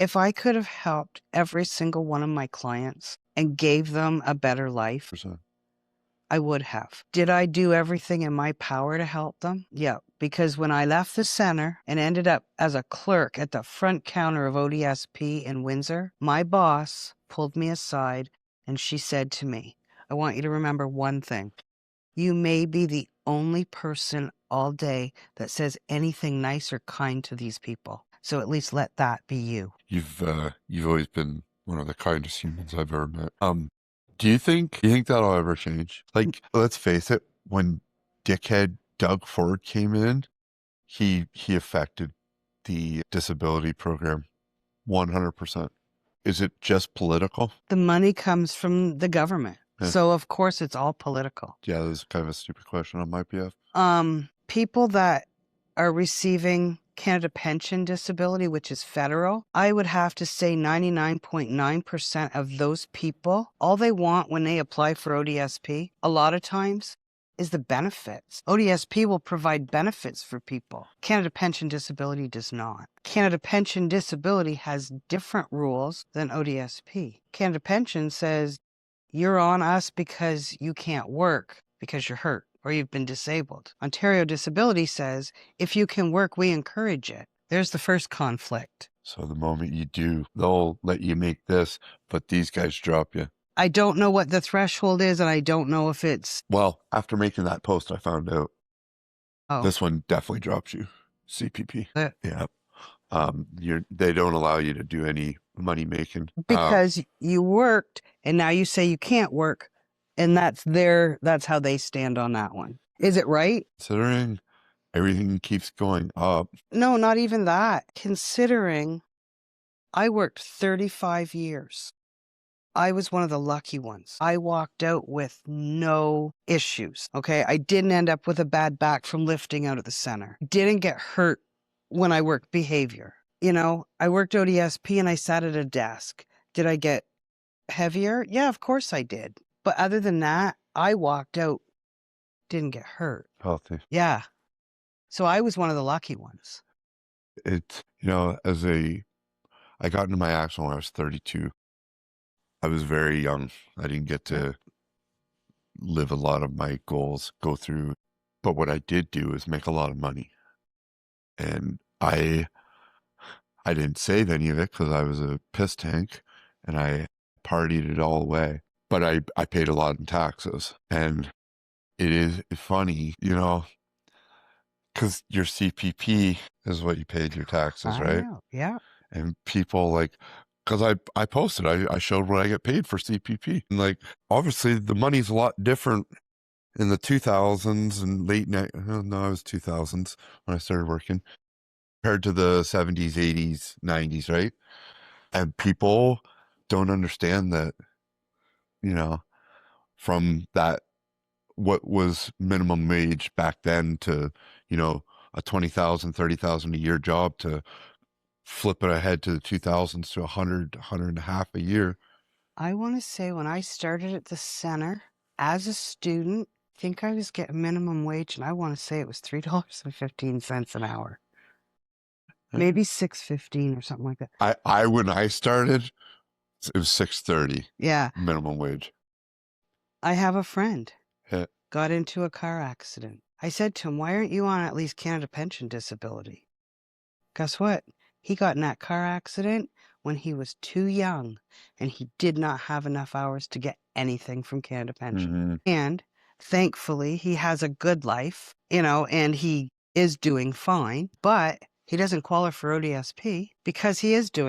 If I could have helped every single one of my clients and gave them a better life, I would have. Did I do everything in my power to help them? Yeah, because when I left the center and ended up as a clerk at the front counter of ODSP in Windsor, my boss pulled me aside and she said to me, I want you to remember one thing. You may be the only person all day that says anything nice or kind to these people. So at least let that be you. You've always been one of the kindest humans I've ever met. Do you think that'll ever change? Like, let's face it, when dickhead Doug Ford came in, he affected the disability program 100%. Is it just political? The money comes from the government. Yeah. So of course it's all political. Yeah, this is kind of a stupid question on my behalf. People that are receiving Canada Pension Disability, which is federal, I would have to say 99.9% of those people, all they want when they apply for ODSP, a lot of times, is the benefits. ODSP will provide benefits for people. Canada Pension Disability does not. Canada Pension Disability has different rules than ODSP. Canada Pension says, you're on us because you can't work because you're hurt or you've been disabled. Ontario Disability says, if you can work, we encourage it. There's the first conflict. So the moment you do, they'll let you make this, but these guys drop you. I don't know what the threshold is, and I don't know if it's... Well, after making that post, I found out Oh, this one definitely drops you. CPP. Uh, Yeah. They don't allow you to do any money making. because you worked, and now you say you can't work, and that's how they stand on that one. Is it right? Considering everything keeps going up. No, not even that. Considering I worked 35 years. I was one of the lucky ones. I walked out with no issues, okay? I didn't end up with a bad back from lifting out of the center. Didn't get hurt when I worked behavior. You know, I worked ODSP and I sat at a desk. Did I get heavier? Yeah, of course I did. But other than that, I walked out, didn't get hurt. Healthy. Yeah. So I was one of the lucky ones. It's, I got into my accident when I was 32. I was very young. I didn't get to live a lot of my goals, go through. But what I did do is make a lot of money. And I didn't save any of it because I was a piss tank and I partied it all away. But I paid a lot in taxes. And it is funny, because your CPP is what you paid your taxes, right? Know. Yeah. And people because I posted, I showed what I get paid for CPP. And obviously the money's a lot different in the 2000s and no, it was 2000s when I started working compared to the 70s, 80s, 90s, right? And people don't understand that, from that, what was minimum wage back then to, a 20,000, 30,000 a year job to flip it ahead to the 2000s to 100 and a half a year. I want to say when I started at the center as a student, I think I was getting minimum wage, and I want to say it was $3.15 an hour. Maybe $6.15 or something like that. I when I started, it was $6.30. Yeah. Minimum wage. I have a friend Yeah. got into a car accident. I said to him, why aren't you on at least Canada Pension Disability? Guess what? He got in that car accident when he was too young, and he did not have enough hours to get anything from Canada Pension. Mm-hmm. And thankfully, he has a good life, and he is doing fine, but he doesn't qualify for ODSP because he is doing